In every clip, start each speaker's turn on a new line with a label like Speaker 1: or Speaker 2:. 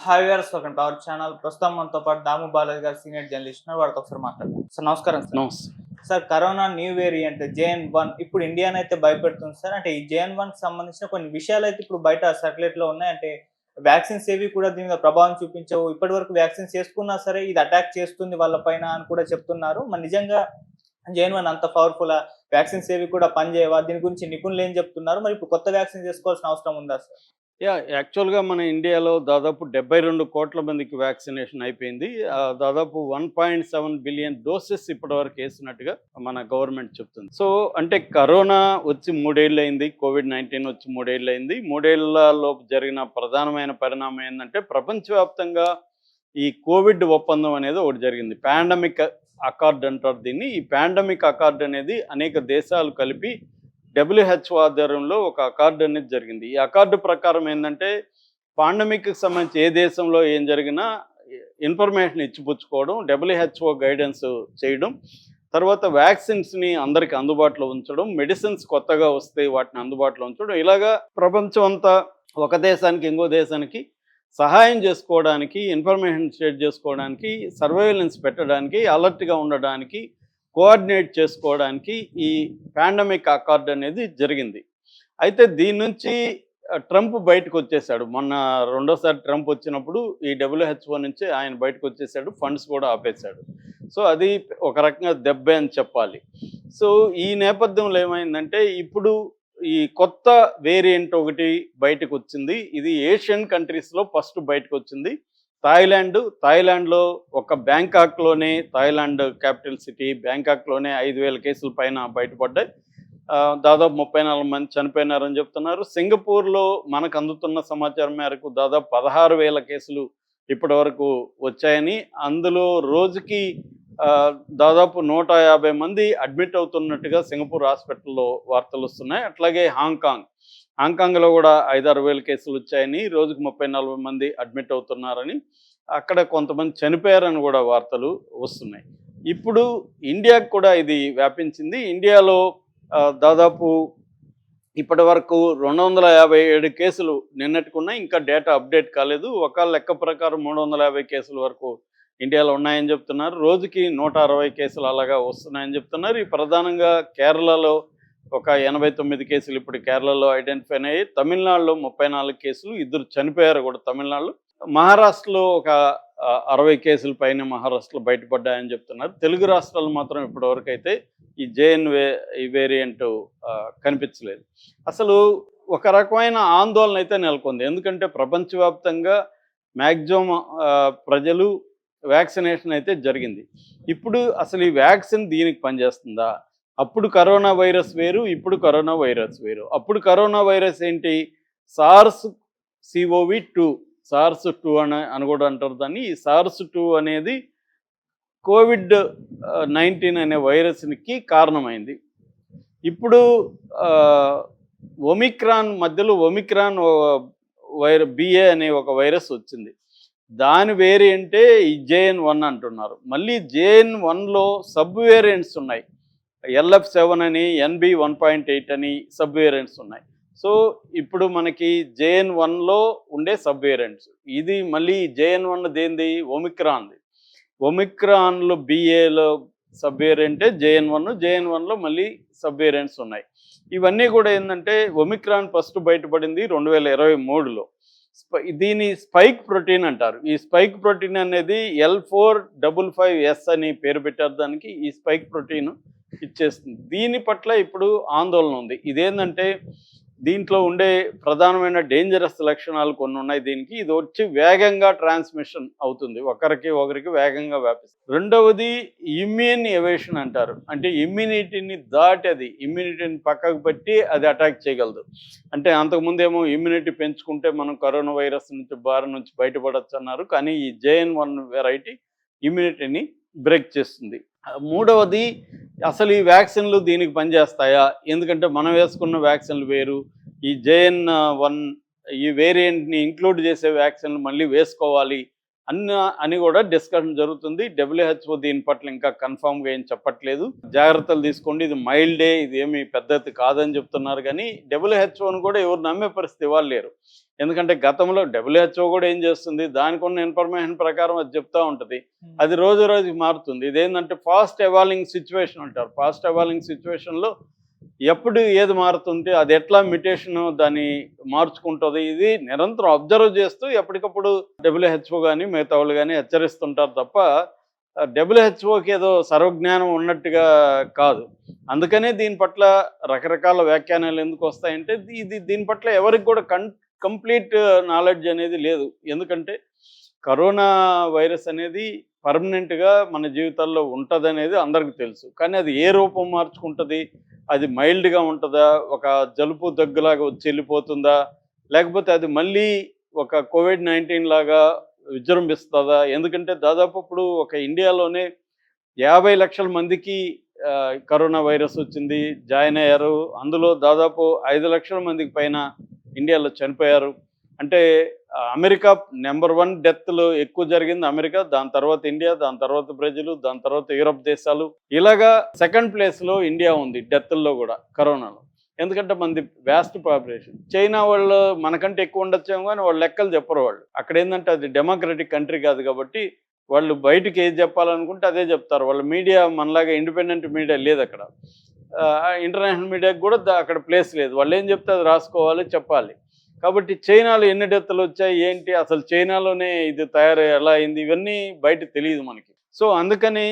Speaker 1: Hi viewers, welcome to our channel. ప్రస్తుతం మనతో పాటు దాము బాలాజీ గారు, సీనియర్ జర్నలిస్ట్ ఉన్నారు. వాడితో ఒకసారి మాట్లాడదాం. సార్ నమస్కారం. సార్
Speaker 2: నమస్తే.
Speaker 1: Sir corona new variant JN.1 ఇప్పుడు ఇండియాని అయితే భయపెడుతుంది సార్. అంటే ఈ JN.1 కి సంబంధించిన కొన్ని విషయాలు అయితే ఇప్పుడు బయట సర్క్యులేట్ లో ఉన్నాయి. అంటే వ్యాక్సిన్స్ ఏవి కూడా దీని మీద ప్రభావం చూపించవు. ఇప్పటి వరకు వ్యాక్సిన్స్ చేసుకున్నా సరే ఇది అటాక్ చేస్తుంది వాళ్ళ పైన అని కూడా చెప్తున్నారు. మరి నిజంగా JN.1 అంత పవర్ఫుల్ వ్యాక్సిన్స్ ఏవి కూడా పనిచేయవా? దీని గురించి నిపుణులు ఏం చెప్తున్నారు? మరి ఇప్పుడు కొత్త వ్యాక్సిన్ చేసుకోవాల్సిన అవసరం ఉందా సార్?
Speaker 2: యాక్చువల్‌గా మన ఇండియాలో దాదాపు 72 కోట్ల మందికి వ్యాక్సినేషన్ అయిపోయింది. దాదాపు 1.7 బిలియన్ డోసెస్ ఇప్పటివరకు ఏసినట్టుగా మన గవర్నమెంట్ చెప్తుంది. సో, అంటే కరోనా వచ్చి 3 ఏళ్లయింది. కోవిడ్-19 వచ్చి 3 ఏళ్లయింది. 3 ఏళ్లలోపు జరిగిన ప్రధానమైన పరిణామం ఏందంటే, ప్రపంచవ్యాప్తంగా ఈ కోవిడ్ ఒప్పందం అనేది ఒకటి జరిగింది. పాండమిక్ అకార్డ్ అంటారు దీన్ని. ఈ పాండమిక్ అకార్డ్ అనేది అనేక దేశాలు కలిపి WHO ఆధ్వర్యంలో ఒక అకార్డు అనేది జరిగింది. ఈ అకార్డు ప్రకారం ఏంటంటే, పాండమిక్కి సంబంధించి ఏ దేశంలో ఏం జరిగినా ఇన్ఫర్మేషన్ ఇచ్చిపుచ్చుకోవడం, WHO గైడెన్స్ చేయడం, తర్వాత వ్యాక్సిన్స్ని అందరికి అందుబాటులో ఉంచడం, మెడిసిన్స్ కొత్తగా వస్తే వాటిని అందుబాటులో ఉంచడం, ఇలాగా ప్రపంచం అంతా ఒక దేశానికి ఇంకో దేశానికి సహాయం చేసుకోవడానికి, ఇన్ఫర్మేషన్ షేర్ చేసుకోవడానికి, సర్వేలెన్స్ పెట్టడానికి, అలర్ట్గా ఉండడానికి, కోఆర్డినేట్ చేసుకోవడానికి ఈ పాండమిక్ అకార్డ్ అనేది జరిగింది. అయితే దీని నుంచి ట్రంప్ బయటకు వచ్చేసాడు. మొన్న రెండోసారి ట్రంప్ వచ్చినప్పుడు ఈ WHO నుంచి ఆయన బయటకు వచ్చేసాడు. ఫండ్స్ కూడా ఆపేశాడు. సో అది ఒక రకంగా దెబ్బే అని చెప్పాలి. సో ఈ నేపథ్యంలో ఏమైందంటే, ఇప్పుడు ఈ కొత్త వేరియంట్ ఒకటి బయటకు వచ్చింది. ఇది ఏషియన్ కంట్రీస్లో ఫస్ట్ బయటకు వచ్చింది. థాయిలాండ్లో ఒక బ్యాంకాక్లోనే, థాయిలాండ్ క్యాపిటల్ సిటీ బ్యాంకాక్లోనే 5,000 కేసుల పైన బయటపడ్డాయి. దాదాపు 34 మంది చనిపోయినారని చెప్తున్నారు. సింగపూర్లో మనకు అందుతున్న సమాచారం మేరకు దాదాపు 16,000 కేసులు ఇప్పటి వరకు వచ్చాయని, అందులో రోజుకి దాదాపు 150 మంది అడ్మిట్ అవుతున్నట్టుగా సింగపూర్ హాస్పిటల్లో వార్తలు వస్తున్నాయి. అట్లాగే హాంకాంగ్లో కూడా 5-6 వేల కేసులు వచ్చాయని, రోజుకు 30-40 మంది అడ్మిట్ అవుతున్నారని, అక్కడ కొంతమంది చనిపోయారని కూడా వార్తలు వస్తున్నాయి. ఇప్పుడు ఇండియాకు కూడా ఇది వ్యాపించింది. ఇండియాలో దాదాపు ఇప్పటి వరకు 257 కేసులు నిన్నటికున్నాయి. ఇంకా డేటా అప్డేట్ కాలేదు. ఒక లెక్క ప్రకారం 350 కేసుల వరకు ఇండియాలో ఉన్నాయని చెప్తున్నారు. రోజుకి 160 కేసులు అలాగా వస్తున్నాయని చెప్తున్నారు. ఈ ప్రధానంగా కేరళలో ఒక 89 కేసులు ఇప్పుడు కేరళలో ఐడెంటిఫై అయ్యాయి. తమిళనాడులో 34 కేసులు, 2 చనిపోయారు కూడా తమిళనాడులో. మహారాష్ట్రలో ఒక 60 కేసుల పైన మహారాష్ట్రలో బయటపడ్డాయని చెప్తున్నారు. తెలుగు రాష్ట్రాలు మాత్రం ఇప్పటివరకు అయితే ఈ ఈ వేరియంట్ కనిపించలేదు. అసలు ఒక రకమైన ఆందోళన అయితే నెలకొంది. ఎందుకంటే ప్రపంచవ్యాప్తంగా మ్యాక్సిమం ప్రజలు వ్యాక్సినేషన్ అయితే జరిగింది. ఇప్పుడు అసలు ఈ వ్యాక్సిన్ దీనికి పనిచేస్తుందా? అప్పుడు కరోనా వైరస్ వేరు, ఇప్పుడు కరోనా వైరస్ వేరు. అప్పుడు కరోనా వైరస్ ఏంటి? SARS-CoV-2 SARS-2 అని కూడా అంటారు దాన్ని. ఈ SARS-2 అనేది COVID-19 అనే వైరస్కి కారణమైంది. ఇప్పుడు మధ్యలో ఒమిక్రాన్ BA అనే ఒక వైరస్ వచ్చింది. దాని వేరియంటే ఈ JN.1 అంటున్నారు. మళ్ళీ JN.1లో సబ్ వేరియంట్స్ ఉన్నాయి. LF7 అని, NB1.8 అని సబ్ వేరియంట్స్ ఉన్నాయి. సో ఇప్పుడు మనకి JN.1లో ఉండే సబ్ వేరియంట్స్, ఇది మళ్ళీ JN.1 దేంది? ఒమిక్రాన్లో BAలో సబ్ వేరియంటే JN.1లో మళ్ళీ సబ్ వేరియంట్స్ ఉన్నాయి. ఇవన్నీ కూడా ఏంటంటే, ఒమిక్రాన్ ఫస్ట్ బయటపడింది 2023లో. దీని స్పైక్ ప్రోటీన్ అంటారు. ఈ స్పైక్ ప్రోటీన్ అనేది L455S అని పేరు పెట్టారు దానికి. ఈ స్పైక్ ప్రోటీన్ ఇచ్చేస్తుంది. దీని పట్ల ఇప్పుడు ఆందోళన ఉంది. ఇదేంటంటే, దీంట్లో ఉండే ప్రధానమైన డేంజరస్ లక్షణాలు కొన్ని ఉన్నాయి దీనికి. ఇది వచ్చి వేగంగా ట్రాన్స్మిషన్ అవుతుంది, ఒకరికి వేగంగా వ్యాపిస్తుంది. రెండవది ఇమ్యూన్ ఎవేషన్ అంటారు. అంటే ఇమ్యూనిటీని దాటి, అది ఇమ్యూనిటీని పక్కకు పెట్టి అది అటాక్ చేయగలదు. అంటే అంతకుముందేమో ఇమ్యూనిటీ పెంచుకుంటే మనం కరోనా వైరస్ బారి నుంచి బయటపడచ్చు అన్నారు. కానీ ఈ JN.1 వెరైటీ ఇమ్యూనిటీని బ్రేక్ చేస్తుంది. మూడవది, అసలు ఈ వ్యాక్సిన్లు దీనికి పనిచేస్తాయా? ఎందుకంటే మనం వేసుకున్న వ్యాక్సిన్లు వేరు, ఈ JN.1 ఈ వేరియంట్ని ఇంక్లూడ్ చేసే వ్యాక్సిన్లు మళ్ళీ వేసుకోవాలి అని కూడా డిస్కషన్ జరుగుతుంది. WHO దీని పట్ల ఇంకా కన్ఫామ్గా ఏం చెప్పట్లేదు. జాగ్రత్తలు తీసుకోండి, ఇది మైల్డే, ఇది ఏమి పెద్దది కాదని చెప్తున్నారు. కానీ WHOను కూడా ఎవరు నమ్మే పరిస్థితి ఇవ్వాలి లేరు. ఎందుకంటే గతంలో WHO కూడా ఏం చేస్తుంది, దానికి ఉన్న ఇన్ఫర్మేషన్ ప్రకారం అది చెప్తూ ఉంటుంది. అది రోజు రోజుకి మారుతుంది. ఇదేంటంటే ఫాస్ట్ ఎవాల్వింగ్ సిచ్యువేషన్ అంటారు. ఫాస్ట్ ఎవాల్వింగ్ సిచ్యువేషన్లో ఎప్పుడు ఏది మారుతుంది, అది ఎట్లా మ్యుటేషన్ దాన్ని మార్చుకుంటుంది, ఇది నిరంతరం అబ్జర్వ్ చేస్తూ ఎప్పటికప్పుడు WHO కానీ మిగతా వాళ్ళు కానీ హెచ్చరిస్తుంటారు తప్ప WHO ఏదో సర్వజ్ఞానం ఉన్నట్టుగా కాదు. అందుకనే దీని పట్ల రకరకాల వ్యాఖ్యానాలు ఎందుకు వస్తాయంటే దీని పట్ల ఎవరికి కూడా కంప్లీట్ నాలెడ్జ్ అనేది లేదు. ఎందుకంటే కరోనా వైరస్ అనేది పర్మనెంట్గా మన జీవితాల్లో ఉంటుంది అనేది అందరికీ తెలుసు. కానీ అది ఏ రూపం మార్చుకుంటుంది, అది మైల్డ్గా ఉంటుందా, ఒక జలుబు దగ్గులాగా వచ్చి వెళ్ళిపోతుందా, లేకపోతే అది మళ్ళీ ఒక COVID-19 లాగా విజృంభిస్తుందా? ఎందుకంటే దాదాపు ఇప్పుడు ఒక ఇండియాలోనే 50 లక్షల మందికి కరోనా వైరస్ వచ్చింది, జాయిన్ అయ్యారు. అందులో దాదాపు 5 లక్షల మందికి పైన ఇండియాలో చనిపోయారు. అంటే అమెరికా నెంబర్ 1 డెత్లు ఎక్కువ జరిగింది అమెరికా, దాని తర్వాత ఇండియా, దాని తర్వాత బ్రెజిల్, దాని తర్వాత యూరప్ దేశాలు. ఇలాగా సెకండ్ ప్లేస్లో ఇండియా ఉంది డెత్ల్లో కూడా కరోనాలో. ఎందుకంటే మనది వ్యాస్ట్ పాపులేషన్. చైనా వాళ్ళు మనకంటే ఎక్కువ ఉండొచ్చేమో కానీ వాళ్ళు లెక్కలు చెప్పరు. వాళ్ళు అక్కడ ఏంటంటే అది డెమోక్రటిక్ కంట్రీ కాదు కాబట్టి వాళ్ళు బయటికి ఏది చెప్పాలనుకుంటే అదే చెప్తారు. వాళ్ళ మీడియా మనలాగా ఇండిపెండెంట్ మీడియా లేదు అక్కడ. ఇంటర్నేషనల్ మీడియాకి కూడా అక్కడ ప్లేస్ లేదు. వాళ్ళు ఏం చెప్తే అది రాసుకోవాలి, చెప్పాలి. కాబట్టి చైనాలో ఎన్ని డెత్తులు వచ్చాయి ఏంటి, అసలు చైనాలోనే ఇది ఎలా అయింది, ఇవన్నీ బయట తెలియదు మనకి. సో అందుకని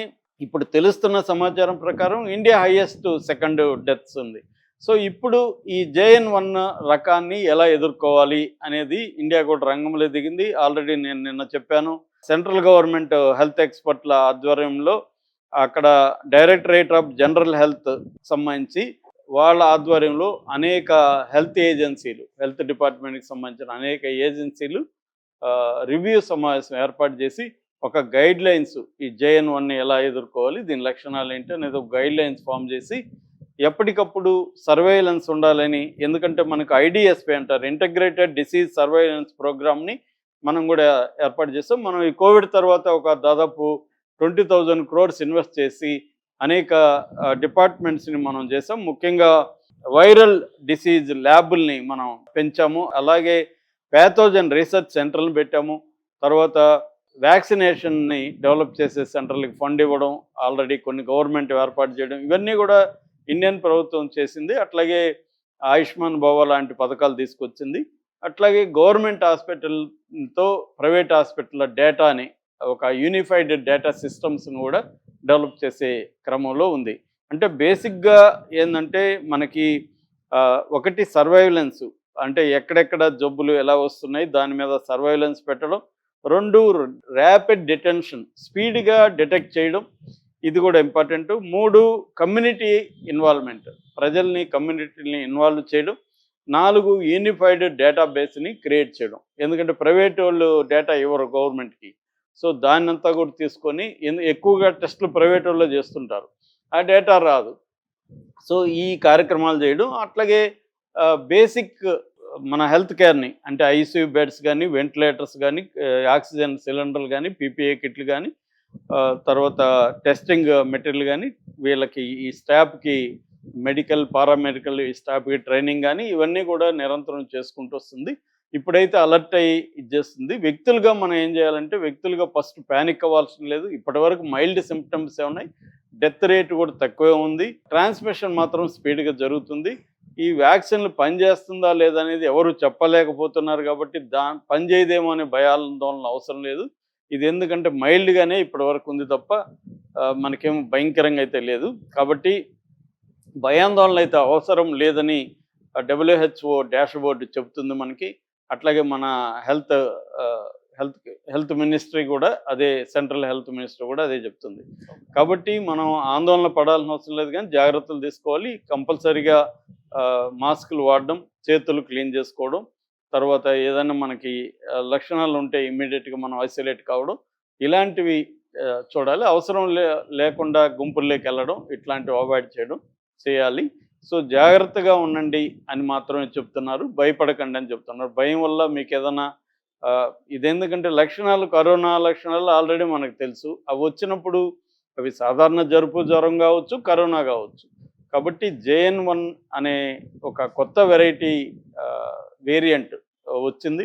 Speaker 2: ఇప్పుడు తెలుస్తున్న సమాచారం ప్రకారం ఇండియా హైయెస్ట్ సెకండ్ డెత్స్ ఉంది. సో ఇప్పుడు ఈ JN1 రకాన్ని ఎలా ఎదుర్కోవాలి అనేది ఇండియా కూడా రంగంలో దిగింది. ఆల్రెడీ నేను నిన్న చెప్పాను, సెంట్రల్ గవర్నమెంట్ హెల్త్ ఎక్స్పర్ట్ల ఆధ్వర్యంలో అక్కడ డైరెక్టరేట్ ఆఫ్ జనరల్ హెల్త్ సంబంధించి వాళ్ళ ఆధ్వర్యంలో అనేక హెల్త్ ఏజెన్సీలు, హెల్త్ డిపార్ట్మెంట్కి సంబంధించిన అనేక ఏజెన్సీలు రివ్యూ సమావేశం ఏర్పాటు చేసి ఒక గైడ్ లైన్స్, ఈ JN1ని ఎలా ఎదుర్కోవాలి, దీని లక్షణాలు ఏంటి అనేది ఒక గైడ్ లైన్స్ ఫామ్ చేసి ఎప్పటికప్పుడు సర్వేలెన్స్ ఉండాలని. ఎందుకంటే మనకు IDSP అంటారు, ఇంటగ్రేటెడ్ డిసీజ్ సర్వేలెన్స్ ప్రోగ్రామ్ని మనం కూడా ఏర్పాటు చేస్తాం. మనం ఈ కోవిడ్ తర్వాత ఒక దాదాపు 20,000 crores ఇన్వెస్ట్ చేసి అనేక డిపార్ట్మెంట్స్ని మనం చేసాం. ముఖ్యంగా వైరల్ డిసీజ్ ల్యాబుల్ని మనం పెంచాము. అలాగే ప్యాథోజన్ రీసెర్చ్ సెంటర్లను పెట్టాము. తర్వాత వ్యాక్సినేషన్ని డెవలప్ చేసే సెంటర్లకు ఫండ్ ఇవ్వడం, ఆల్రెడీ కొన్ని గవర్నమెంట్ ఏర్పాటు చేయడం, ఇవన్నీ కూడా ఇండియన్ ప్రభుత్వం చేసింది. అట్లాగే ఆయుష్మాన్ భవ లాంటి పథకాలు తీసుకొచ్చింది. అట్లాగే గవర్నమెంట్ హాస్పిటల్తో ప్రైవేట్ హాస్పిటల్ డేటాని, ఒక యూనిఫైడ్ డేటా సిస్టమ్స్ను కూడా డెవలప్ చేసే క్రమంలో ఉంది. అంటే బేసిక్గా ఏంటంటే మనకి ఒకటి సర్వైలెన్స్, అంటే ఎక్కడెక్కడ జబ్బులు ఎలా వస్తున్నాయి దాని మీద సర్వైలెన్స్ పెట్టడం. 2 ర్యాపిడ్ డిటెన్షన్, స్పీడ్గా డిటెక్ట్ చేయడం, ఇది కూడా ఇంపార్టెంట్. 3 కమ్యూనిటీ ఇన్వాల్వ్మెంట్, ప్రజల్ని కమ్యూనిటీని ఇన్వాల్వ్ చేయడం. 4 యూనిఫైడ్ డేటాబేస్ని క్రియేట్ చేయడం. ఎందుకంటే ప్రైవేట్ వాళ్ళు డేటా ఇవ్వరు గవర్నమెంట్కి. సో దాన్నంతా కూడా తీసుకొని ఎక్కువగా టెస్టులు ప్రైవేట్ వాళ్ళు చేస్తుంటారు, ఆ డేటా రాదు. సో ఈ కార్యక్రమాలు చేయడం. అట్లాగే బేసిక్ మన హెల్త్ కేర్ని, అంటే ICU బెడ్స్ కానీ, వెంటిలేటర్స్ కానీ, ఆక్సిజన్ సిలిండర్లు కానీ, PPE కిట్లు కానీ, తర్వాత టెస్టింగ్ మెటీరియల్ కానీ, వీళ్ళకి ఈ స్టాఫ్కి మెడికల్, పారామెడికల్ ఈ స్టాఫ్కి ట్రైనింగ్ కానీ, ఇవన్నీ కూడా నిరంతరం చేసుకుంటూ వస్తుంది. ఇప్పుడైతే అలర్ట్ అయ్యి ఇచ్చేస్తుంది. వ్యక్తులుగా మనం ఏం చేయాలంటే, వ్యక్తులుగా ఫస్ట్ ప్యానిక్ అవ్వాల్సిన లేదు. ఇప్పటివరకు మైల్డ్ సిమ్టమ్సే ఉన్నాయి, డెత్ రేట్ కూడా తక్కువే ఉంది, ట్రాన్స్మిషన్ మాత్రం స్పీడ్గా జరుగుతుంది. ఈ వ్యాక్సిన్లు పనిచేస్తుందా లేదా అనేది ఎవరు చెప్పలేకపోతున్నారు కాబట్టి పనిచేయదేమో అనే భయాందోళన అవసరం లేదు. ఇది ఎందుకంటే మైల్డ్గానే ఇప్పటివరకు ఉంది తప్ప మనకేం భయంకరంగా అయితే లేదు. కాబట్టి భయాందోళన అయితే అవసరం లేదని WHO డాష్బోర్డ్ చెబుతుంది మనకి. అట్లాగే మన హెల్త్ మినిస్ట్రీ కూడా అదే, సెంట్రల్ హెల్త్ మినిస్ట్రీ కూడా అదే చెప్తుంది. కాబట్టి మనం ఆందోళన పడాల్సిన అవసరం లేదు, కానీ జాగ్రత్తలు తీసుకోవాలి. కంపల్సరీగా మాస్కులు వాడడం, చేతులు క్లీన్ చేసుకోవడం, తర్వాత ఏదైనా మనకి లక్షణాలు ఉంటే ఇమ్మీడియట్గా మనం ఐసోలేట్ కావడం, ఇలాంటివి చూడాలి. అవసరం లేకుండా గుంపుల్లోకి వెళ్ళడం, ఇట్లాంటివి అవాయిడ్ చేయాలి. సో జాగ్రత్తగా ఉండండి అని మాత్రమే చెప్తున్నారు, భయపడకండి అని చెప్తున్నారు. భయం వల్ల మీకు ఏదైనా ఇదెందుకంటే లక్షణాలు కరోనా లక్షణాలు ఆల్రెడీ మనకు తెలుసు. అవి వచ్చినప్పుడు అవి సాధారణ జరుపు జ్వరం కావచ్చు, కరోనా కావచ్చు. కాబట్టి JN.1 అనే ఒక కొత్త వెరైటీ వేరియంట్ వచ్చింది.